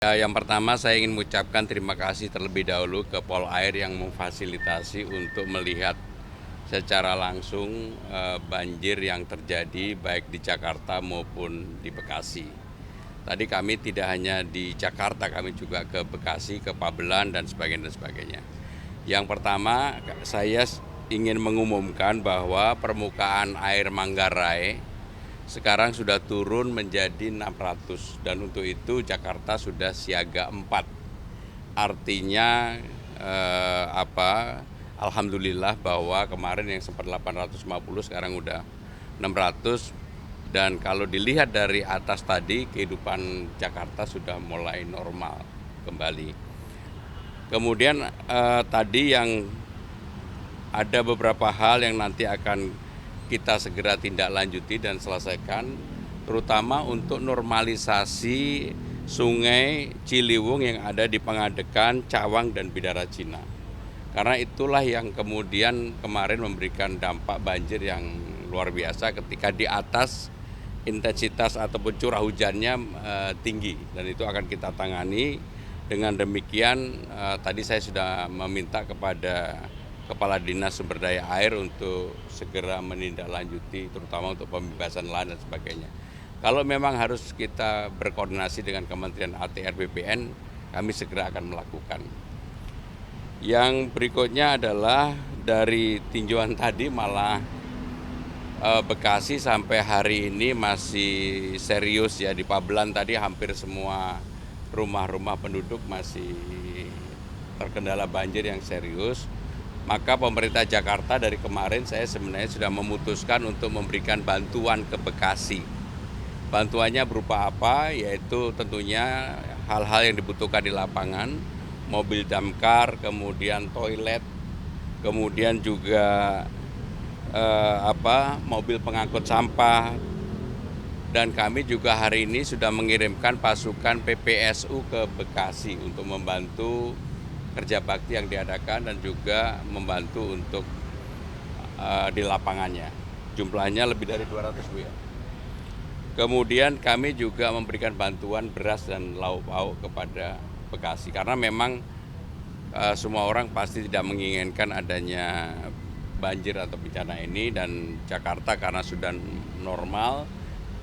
Yang pertama saya ingin mengucapkan terima kasih terlebih dahulu ke Polair yang memfasilitasi untuk melihat secara langsung banjir yang terjadi baik di Jakarta maupun di Bekasi. Tadi kami tidak hanya di Jakarta, kami juga ke Bekasi, ke Pabelan dan sebagainya. Yang pertama saya ingin mengumumkan bahwa permukaan air Manggarai sekarang sudah turun menjadi 600 dan untuk itu Jakarta sudah siaga 4. Artinya alhamdulillah bahwa kemarin yang sempat 850 sekarang udah 600 dan kalau dilihat dari atas tadi kehidupan Jakarta sudah mulai normal kembali. Kemudian tadi yang ada beberapa hal yang nanti akan kita segera tindak lanjuti dan selesaikan, terutama untuk normalisasi sungai Ciliwung yang ada di Pangadekan, Cawang, dan Bidara Cina. Karena itulah yang kemudian kemarin memberikan dampak banjir yang luar biasa ketika di atas intensitas ataupun curah hujannya tinggi dan itu akan kita tangani. Dengan demikian tadi saya sudah meminta kepada Kepala Dinas Sumber Daya Air untuk segera menindaklanjuti terutama untuk pembebasan lahan dan sebagainya. Kalau memang harus kita berkoordinasi dengan Kementerian ATR BPN, kami segera akan melakukan. Yang berikutnya adalah dari tinjauan tadi malah Bekasi sampai hari ini masih serius ya, di Pabelan tadi hampir semua rumah-rumah penduduk masih terkendala banjir yang serius. Maka pemerintah Jakarta dari kemarin saya sebenarnya sudah memutuskan untuk memberikan bantuan ke Bekasi. Bantuannya berupa apa? Yaitu tentunya hal-hal yang dibutuhkan di lapangan, mobil damkar, kemudian toilet, kemudian juga mobil pengangkut sampah. Dan kami juga hari ini sudah mengirimkan pasukan PPSU ke Bekasi untuk membantu kerja bakti yang diadakan dan juga membantu untuk di lapangannya. Jumlahnya lebih dari 200 Bu ya. Kemudian kami juga memberikan bantuan beras dan lauk pauk kepada Bekasi karena memang semua orang pasti tidak menginginkan adanya banjir atau bencana ini dan Jakarta karena sudah normal,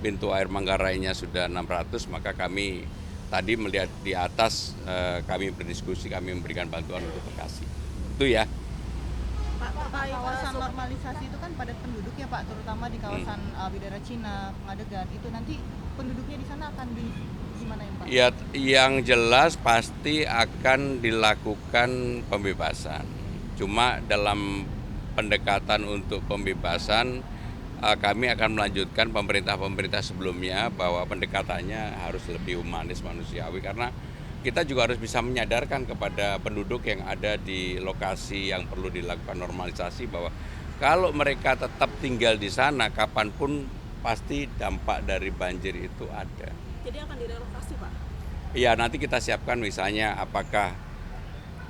pintu air Manggarainya sudah 600, maka kami tadi melihat di atas, kami berdiskusi, kami memberikan bantuan untuk Bekasi. Itu ya. Pak, kawasan normalisasi itu kan padat penduduk ya Pak, terutama di kawasan Bidara Cina, Pangadegan. Itu nanti penduduknya di sana akan gimana ya Pak? Ya, yang jelas pasti akan dilakukan pembebasan. Cuma dalam pendekatan untuk pembebasan, kami akan melanjutkan pemerintah sebelumnya bahwa pendekatannya harus lebih humanis manusiawi karena kita juga harus bisa menyadarkan kepada penduduk yang ada di lokasi yang perlu dilakukan normalisasi bahwa kalau mereka tetap tinggal di sana kapanpun pasti dampak dari banjir itu ada. Jadi akan direlokasi Pak? Iya, nanti kita siapkan misalnya apakah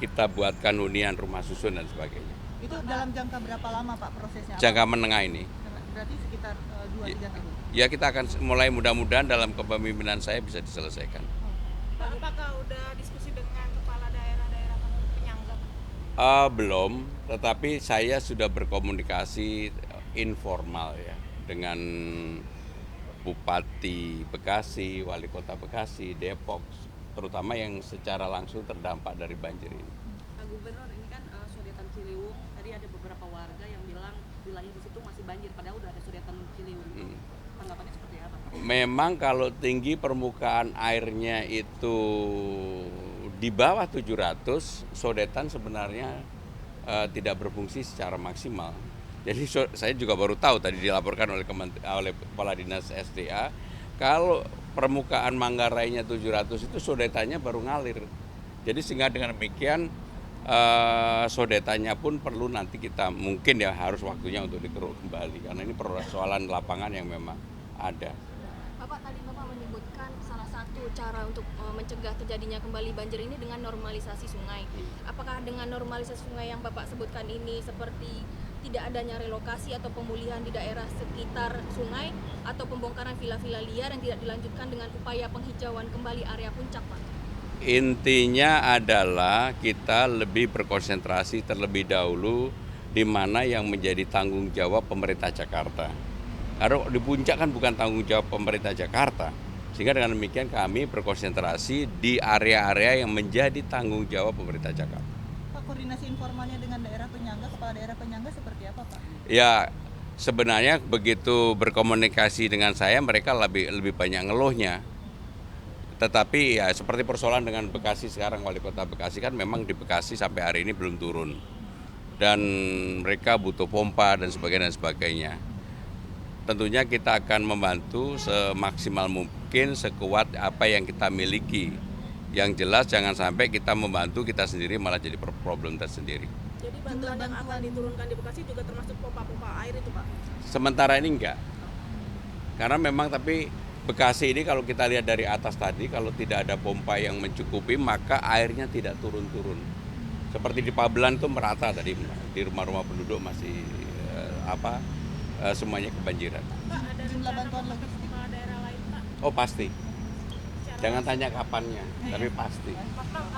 kita buatkan hunian rumah susun dan sebagainya. Itu dalam jangka berapa lama Pak prosesnya? Jangka menengah ini. Berarti sekitar 2-3 tahun? Ya, kita akan mulai mudah-mudahan dalam kepemimpinan saya bisa diselesaikan. Pak, apakah udah diskusi dengan kepala daerah-daerah penyangga? Belum, tetapi saya sudah berkomunikasi informal ya dengan Bupati Bekasi, Wali Kota Bekasi, Depok, terutama yang secara langsung terdampak dari banjir ini. Pak Gubernur, ini kan Sodetan Ciliwung, tadi ada beberapa warga yang bilang wilayah di situ masih banjir, padahal udah ada Sodetan Ciliwung. Tanggapannya seperti apa Pak? Memang kalau tinggi permukaan airnya itu di bawah 700, sodetan sebenarnya tidak berfungsi secara maksimal. Jadi saya juga baru tahu tadi dilaporkan oleh Kepala Dinas SDA, kalau permukaan Manggarainya 700 itu sodetannya baru ngalir. Jadi sehingga dengan demikian sodetannya pun perlu nanti kita mungkin ya harus waktunya untuk dikeruk kembali karena ini persoalan lapangan yang memang ada. Bapak tadi Bapak menyebutkan salah satu cara untuk mencegah terjadinya kembali banjir ini dengan normalisasi sungai. Apakah dengan normalisasi sungai yang Bapak sebutkan ini seperti tidak adanya relokasi atau pemulihan di daerah sekitar sungai atau pembongkaran villa-villa liar yang tidak dilanjutkan dengan upaya penghijauan kembali area puncak Pak? Intinya adalah kita lebih berkonsentrasi terlebih dahulu di mana yang menjadi tanggung jawab pemerintah Jakarta. Karena di puncak kan bukan tanggung jawab pemerintah Jakarta. Sehingga dengan demikian kami berkonsentrasi di area-area yang menjadi tanggung jawab pemerintah Jakarta. Pak, koordinasi informalnya dengan daerah penyangga, kepala daerah penyangga seperti apa, Pak? Ya, sebenarnya begitu berkomunikasi dengan saya mereka lebih banyak ngeluhnya. Tetapi ya seperti persoalan dengan Bekasi sekarang, wali kota Bekasi kan memang di Bekasi sampai hari ini belum turun. Dan mereka butuh pompa dan sebagainya. Tentunya kita akan membantu semaksimal mungkin, sekuat apa yang kita miliki. Yang jelas jangan sampai kita membantu kita sendiri malah jadi problem tersendiri. Jadi bantuan yang akan diturunkan di Bekasi juga termasuk pompa-pompa air itu Pak? Sementara ini enggak. Karena memang tapi Bekasi ini kalau kita lihat dari atas tadi, kalau tidak ada pompa yang mencukupi maka airnya tidak turun-turun. Seperti di Pabelan itu merata tadi, di rumah-rumah penduduk masih semuanya kebanjiran. Pak, ada Jumlah rencana bantuan untuk logistik. kepala daerah lain Pak? Oh pasti, jangan tanya kapannya, tapi pasti.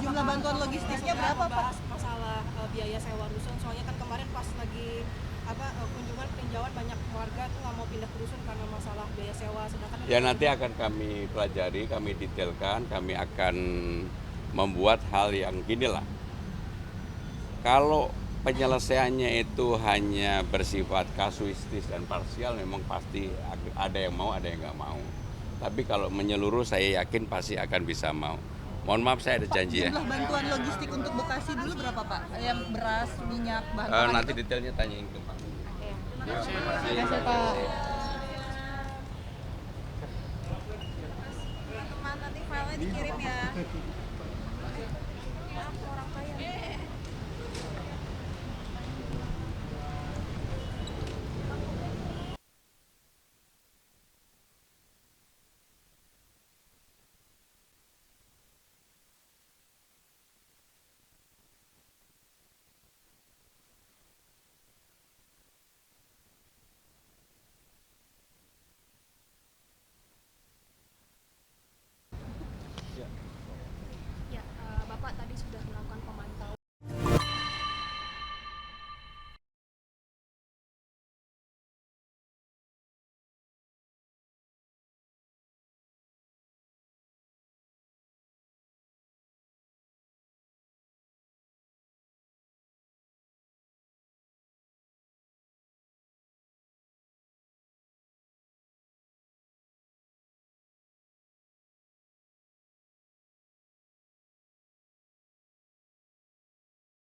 Jumlah bantuan logistiknya berapa, Pak? Bahas masalah biaya sewa rusun, soalnya kan kemarin pas lagi kunjungan peninjauan banyak warga tuh nggak mau pindah ke rusun karena masalah biaya sewa, sedangkan Ya nanti akan kami pelajari, kami detailkan, kami akan membuat hal yang gini lah. Kalau penyelesaiannya itu hanya bersifat kasuistis dan parsial, memang pasti ada yang mau, ada yang nggak mau. Tapi kalau menyeluruh saya yakin pasti akan bisa mau. Mohon maaf saya ada janji ya. Jumlah bantuan logistik untuk Bekasi dulu berapa, Pak? Yang beras, minyak, bahan Nanti detailnya tanyain ke Pak. Terima kasih, Pak. Teman nanti filenya dikirim ya.